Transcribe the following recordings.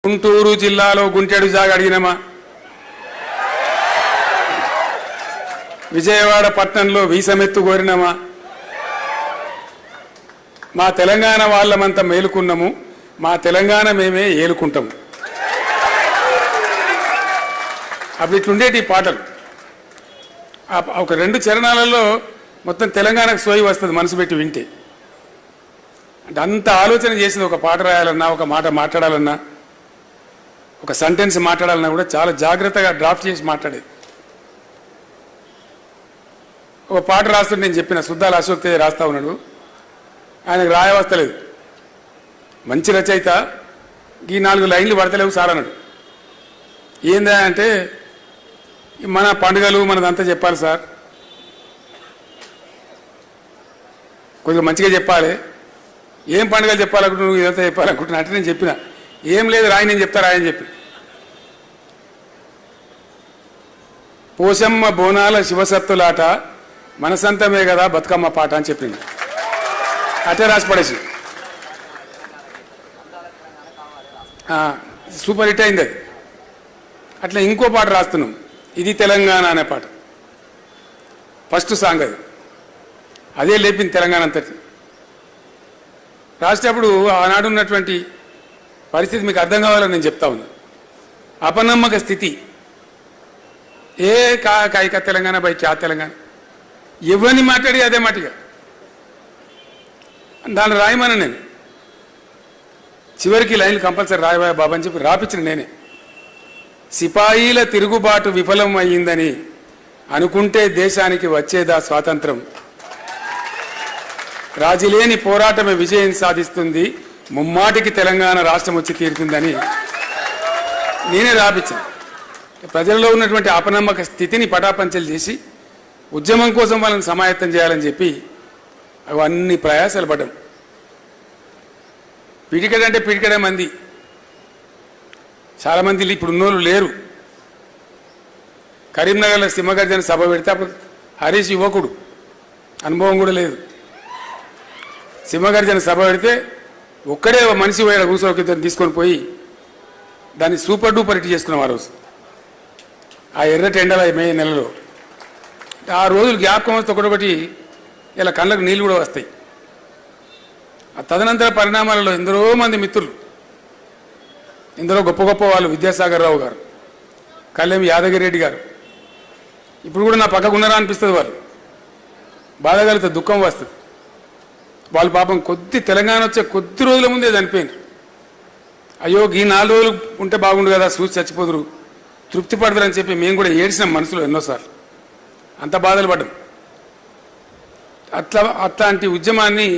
గుంటూరు జిల్లాలో గుంటెడు జాగ అడిగినమా, విజయవాడ పట్టణంలో వీసమెత్తు కోరినమా, మా తెలంగాణ వాళ్ళమంతా మేలుకున్నాము, మా తెలంగాణ మేమే ఏలుకుంటాము. అప్పుడు ఇట్లుండేటి పాటలు. ఒక రెండు చరణాలలో మొత్తం తెలంగాణకు సోయి వస్తుంది మనసు పెట్టి వింటే. అంటే అంత ఆలోచన చేసింది. ఒక పాట రాయాలన్నా, ఒక మాట మాట్లాడాలన్నా, ఒక సెంటెన్స్ మాట్లాడాలన్నా కూడా చాలా జాగ్రత్తగా డ్రాఫ్ట్ చేసి మాట్లాడేది. ఒక పాట రాస్తుంటే నేను చెప్పిన సుద్దాల అశోక్ తేజ రాస్తా ఉన్నాడు, ఆయనకు రాయవస్తలేదు, మంచి రచయిత, ఈ 4 లైన్లు పడతలేవు సార్ అన్నాడు. ఏందా అంటే మన పండుగలు మనదంతా చెప్పాలి సార్, కొద్దిగా మంచిగా చెప్పాలి, ఏం పండుగలు చెప్పాలనుకుంటున్నా, నువ్వు ఇదంతా చెప్పాలనుకుంటున్నా అంటే నేను చెప్పిన, ఏం లేదు రాయి, నేను చెప్తా రాయని చెప్పి. పోషమ్మ బోనాల శివసత్తులాట మనసంతమే కదా బతుకమ్మ పాట అని చెప్పింది. అటే రాసి పడేసి సూపర్ హిట్ అయింది అది. అట్లా ఇంకో పాట రాస్తున్నాం, ఇది తెలంగాణ అనే పాట, ఫస్ట్ సాంగ్ అది. అదే లేపింది తెలంగాణ అంతటి. రాసేటప్పుడు ఆనాడు ఉన్నటువంటి పరిస్థితి మీకు అర్థం కావాలని నేను చెప్తా ఉన్నా. అపనమ్మక స్థితి, ఏ కాయిక తెలంగాణ బై క్యా తెలంగాణ, ఎవరిని మాట్లాడి అదే మాటిగా దాన్ని రాయమని నేను చివరికి లైన్లు కంపల్సరీ రాయబాయ్ బాబా అని చెప్పి రాపించిన నేనే. సిపాయిల తిరుగుబాటు విఫలం అయ్యిందని అనుకుంటే దేశానికి వచ్చేదా స్వాతంత్రం, రాజీలేని పోరాటమే విజయం సాధిస్తుంది, ముమ్మాటికి తెలంగాణ రాష్ట్రం వచ్చి తీరుతుందని నేనే రాపించాను. ప్రజల్లో ఉన్నటువంటి అపనమ్మక స్థితిని పటాపంచలు చేసి ఉద్యమం కోసం వాళ్ళని సమాయత్తం చేయాలని చెప్పి అవన్నీ ప్రయాసాలు పడ్డాం. పిడికడంటే పిడికడే మంది, చాలామంది ఇప్పుడు ఉన్నోళ్ళు లేరు. కరీంనగర్లో సింహగర్జన సభ పెడితే అప్పుడు హరీష్ యువకుడు, అనుభవం కూడా లేదు. సింహగర్జన సభ పెడితే ఒక్కడే మనిషి పోయాడు, కూర్చోకిద్దరిని తీసుకొని పోయి దాన్ని సూపర్ డూపర్ హిట్ చేసుకున్నాం ఆ రోజు. ఆ ఎర్రటి ఎండల మే నెలలో ఆ రోజులు జ్ఞాపకం వస్తే ఒకటొకటి ఇలా కళ్ళకు నీళ్ళు కూడా వస్తాయి. ఆ తదనంతర పరిణామాలలో ఎందరో మంది మిత్రులు, ఎందరో గొప్ప గొప్ప వాళ్ళు, విద్యాసాగర్ రావు గారు, కళ్యాణ్ యాదగిరి రెడ్డి గారు, ఇప్పుడు కూడా నా పక్కకు ఉన్నారా అనిపిస్తుంది. వాళ్ళు బాధ కలిగితే దుఃఖం వస్తుంది. వాళ్ళు పాపం తెలంగాణ వచ్చే కొద్ది రోజుల ముందే చనిపోయింది. అయ్యో ఈ 4 రోజులు ఉంటే బాగుండు కదా, చూసి చచ్చిపోదురు, తృప్తి పడదురు అని చెప్పి మేము కూడా ఏడ్చినాం మనసులో ఎన్నోసార్లు, అంత బాధలు పడ్డాం. అట్లాంటి ఉద్యమాన్ని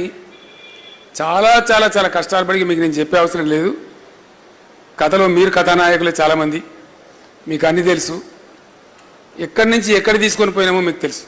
చాలా చాలా చాలా కష్టాలు పడి మీకు నేను చెప్పే అవసరం లేదు. కథలో మీరు కథానాయకులే చాలామంది, మీకు అన్నీ తెలుసు. ఎక్కడి నుంచి ఎక్కడ తీసుకొని పోయినామో మీకు తెలుసు.